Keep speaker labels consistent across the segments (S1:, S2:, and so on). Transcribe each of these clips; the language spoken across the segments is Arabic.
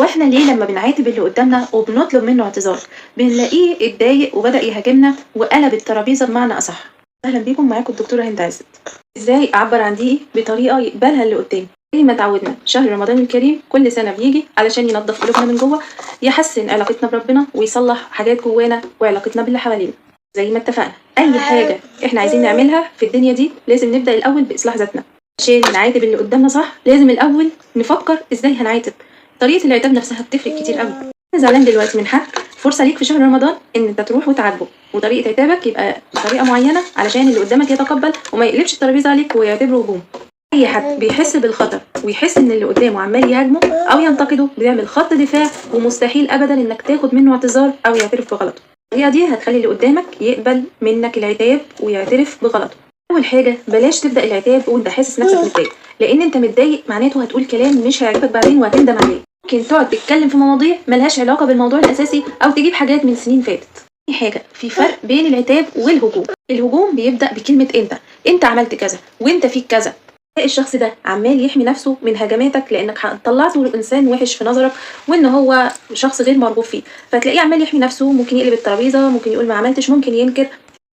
S1: هو احنا ليه لما بنعاتب اللي قدامنا وبنطلب منه اعتذار بنلاقيه اتضايق وبدأ يهاجمنا وقلب الترابيزة بمعنى أصح؟ أهلا بيكم، معاكم الدكتورة هند عزت. ازاي أعبر عن ضيقي بطريقة يقبلها اللي قدامي؟ زي ما اتعودنا شهر رمضان الكريم كل سنة بيجي علشان ينظف قلوبنا من جوه، يحسن علاقتنا بربنا ويصلح حاجات جوانا وعلاقتنا باللي حوالينا. زي ما اتفقنا أي حاجة احنا عايزين نعملها في الدنيا دي لازم نبدأ الأول بإصلاح ذاتنا. عشان نعاتب اللي قدامنا صح لازم الأول نفكر ازاي هنعاتب. طريقة العتاب نفسها بتفرق كتير قوي. أنا زعلان دلوقتي من حد، فرصة ليك في شهر رمضان إن أنت تروح وتعاتبه، وطريقة عتابك يبقى بطريقة معينة علشان اللي قدامك يتقبل وما يقلبش الترابيزة عليك ويعتبره هجوم. أي حد بيحس بالخطر ويحس إن اللي قدامه عمال يهاجمه أو ينتقده بيعمل خط دفاع، ومستحيل أبدا إنك تاخد منه اعتذار أو يعترف بغلطه. الطريقة دي هتخلي اللي قدامك يقبل منك العتاب ويعترف بغلطه. أول حاجة بلاش تبدأ العتاب وأنت حاسس نفسك متضايق، لأن أنت متضايق معناته هتقول كلام مش هيعجبك بعدين وهتندم عليه. ممكن تقعد تتكلم في مواضيع ملهاش علاقة بالموضوع الأساسي أو تجيب حاجات من سنين فاتت. تاني حاجة، في فرق بين العتاب والهجوم. الهجوم بيبدأ بكلمة أنت عملت كذا وأنت فيك كذا. الشخص ده عمال يحمي نفسه من هجماتك لأنك طلعته إنسان وحش في نظرك وإن هو شخص غير مرغوب فيه، فتلاقيه عمال يحمي نفسه، ممكن يقلب الترابيزة، ممكن يقول ما عملتش، ممكن ينكر.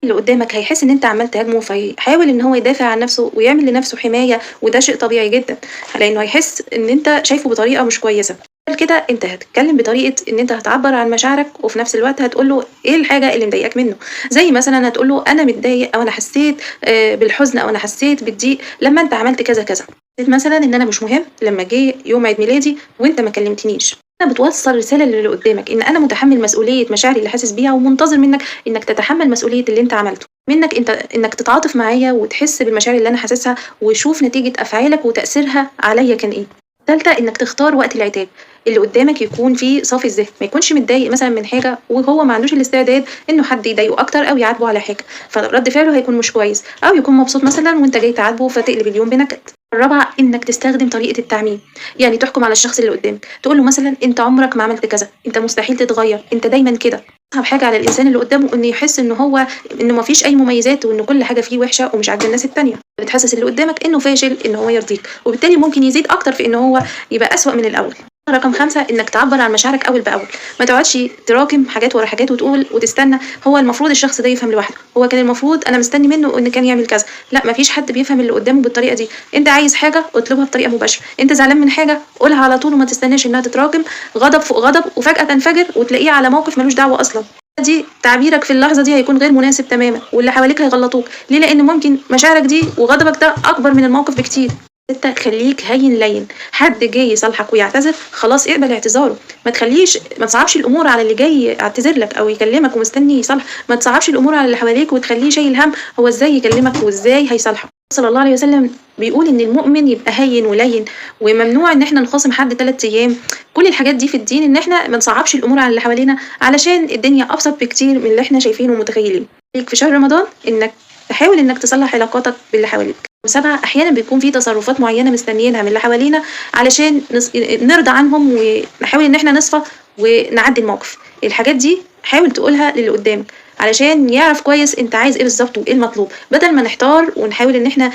S1: اللي قدامك هيحس ان انت عمال تهاجمه فيحاول ان هو يدافع عن نفسه ويعمل لنفسه حماية، وده شيء طبيعي جدا لانه هيحس ان انت شايفه بطريقة مش كويسة. كده انت هتتكلم بطريقة ان انت هتعبر عن مشاعرك وفي نفس الوقت هتقوله ايه الحاجة اللي مضايقاك منه. زي مثلا هتقوله انا متضايق او انا حسيت بالحزن او انا حسيت بالضيق لما انت عملت كذا كذا. مثلا ان انا مش مهم لما جه يوم عيد ميلادي وانت ما كلمتنيش. أنا بتوصل رسالة للي قدامك إن أنا متحمل مسؤولية مشاعري اللي حاسس بيها، ومنتظر منك إنك تتحمل مسؤولية اللي أنت عملته، منك أنت إنك تتعاطف معايا وتحس بالمشاعر اللي أنا حاسسها وشوف نتيجة أفعالك وتأثيرها عليا كان إيه. تالتة، إنك تختار وقت العتاب اللي قدامك يكون فيه صافي الذهن، ما يكونش متضايق مثلا من حاجة وهو ما عندوش الاستعداد إنه حد يضايقه أكتر أو يعاتبه على حاجة، فرد فعله هيكون مش كويس، أو يكون مبسوط مثلا وأنت جاي تعاتبه فتقلب اليوم بنكد. الرابعة، إنك تستخدم طريقة التعميم، يعني تحكم على الشخص اللي قدامك، تقول له مثلا أنت عمرك ما عملت كذا، أنت مستحيل تتغير، أنت دايما كده. أصعب حاجة على الإنسان اللي قدامه إنه يحس إنه ما فيش أي مميزات وإن كل حاجة فيه وحشة ومش عاجبة الناس التانية. بتحسس اللي قدامك إنه فاشل إن هو يرضيك، وبالتالي ممكن يزيد أكتر في إن هو يبقى أسوأ من الأول. رقم 5، إنك تعبر عن مشاعرك أول بأول، ما تقعدش تراكم حاجات ورا حاجات وتقول وتستنى هو المفروض الشخص ده يفهم لوحده، هو كان المفروض أنا مستني منه إن كان يعمل كذا. لا، مفيش حد بيفهم اللي قدامه بالطريقة دي. أنت عايز حاجة اطلبها بطريقة مباشرة، أنت زعلان من حاجة قولها على طول وما تستناش إنها تتراكم غضب فوق غضب وفجأة تنفجر وتلاقيه على موقف ملوش دعوة أصلا. دي تعبيرك في اللحظة دي هيكون غير مناسب تماما، واللي حواليك هيغلطوك ليه، لأن ممكن مشاعرك دي وغضبك ده أكبر من الموقف بكتير. 6، خليك هين لين. حد جاي يصالحك ويعتذر خلاص اقبل اعتذاره، ما تصعبش الامور على اللي جاي يعتذر لك او يكلمك ومستني يصالح، ما تصعبش الامور على اللي حواليك وتخليه شايل هم هو ازاي يكلمك وازاي هيصالحك. صلى الله عليه وسلم بيقول ان المؤمن يبقى هين ولين، وممنوع ان احنا نخاصم حد 3 ايام. كل الحاجات دي في الدين ان احنا ما نصعبش الامور على اللي حوالينا علشان الدنيا ابسط بكتير من اللي احنا شايفينه ومتخيلين. في شهر رمضان انك تحاول انك تصلح علاقاتك باللي حواليك. 7، احيانا بيكون في تصرفات معينه مستنيينها من اللي حوالينا علشان نرضى عنهم ونحاول ان احنا نصفى ونعدي الموقف. الحاجات دي حاول تقولها للي قدامك علشان يعرف كويس انت عايز ايه بالظبط وايه المطلوب، بدل ما نحتار ونحاول ان احنا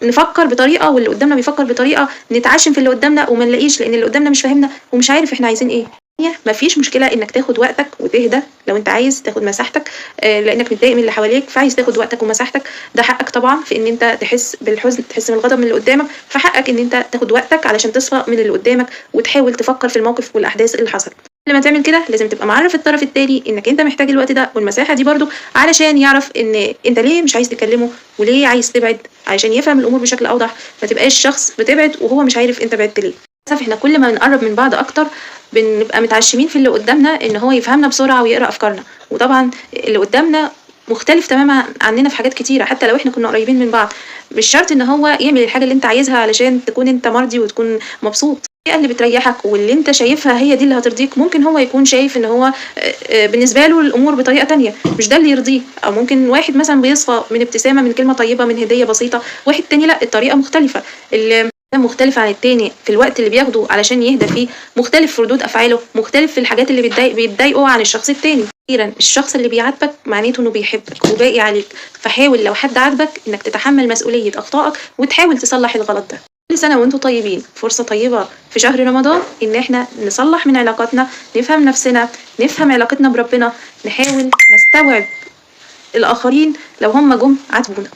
S1: نفكر بطريقه واللي قدامنا بيفكر بطريقه نتعشم في اللي قدامنا وما نلاقيش، لان اللي قدامنا مش فاهمنا ومش عارف احنا عايزين ايه. مفيش مشكله انك تاخد وقتك وتهدى لو انت عايز تاخد مساحتك، لانك متضايق من اللي حواليك فعايز تاخد وقتك ومساحتك. ده حقك طبعا في ان انت تحس بالحزن، تحس بالغضب من اللي قدامك، فحقك ان انت تاخد وقتك علشان تصفى من اللي قدامك وتحاول تفكر في الموقف والاحداث اللي حصلت. قبل ما تعمل كده لازم تبقى معرف الطرف التاني انك انت محتاج الوقت ده والمساحه دي برضو علشان يعرف ان انت ليه مش عايز تكلمه وليه عايز تبعد، علشان يفهم الامور بشكل اوضح، ما تبقاش شخص بتبعد وهو مش عارف انت بعدت ليه. للاسف احنا كل ما بنقرب من بعض اكتر بنبقى متعشمين في اللي قدامنا ان هو يفهمنا بسرعه ويقرا افكارنا، وطبعا اللي قدامنا مختلف تماما عننا في حاجات كتيره. حتى لو احنا كنا قريبين من بعض مش شرط ان هو يعمل الحاجه اللي انت عايزها علشان تكون انت مرضي وتكون مبسوط. الطريقه اللي بتريحك واللي انت شايفها هي دي اللي هترضيك ممكن هو يكون شايف ان هو بالنسبه له الامور بطريقه تانية مش ده اللي يرضيه. او ممكن واحد مثلا بيصفى من ابتسامه، من كلمه طيبه، من هديه بسيطه، واحد تاني لا، الطريقه مختلفه، مختلف عن التاني في الوقت اللي بياخده علشان يهدى فيه، مختلف في ردود افعاله، مختلف في الحاجات اللي بيتضايقوا عن الشخص التاني. اخيرا الشخص اللي بيعاتبك معناته انه بيحبك وباقي عليك، فحاول لو حد عاتبك انك تتحمل مسؤوليه اخطائك وتحاول تصلح الغلط ده. كل سنة وانتم طيبين. فرصة طيبة في شهر رمضان ان احنا نصلح من علاقاتنا، نفهم نفسنا، نفهم علاقتنا بربنا، نحاول نستوعب الآخرين لو هم جم عاتبونا.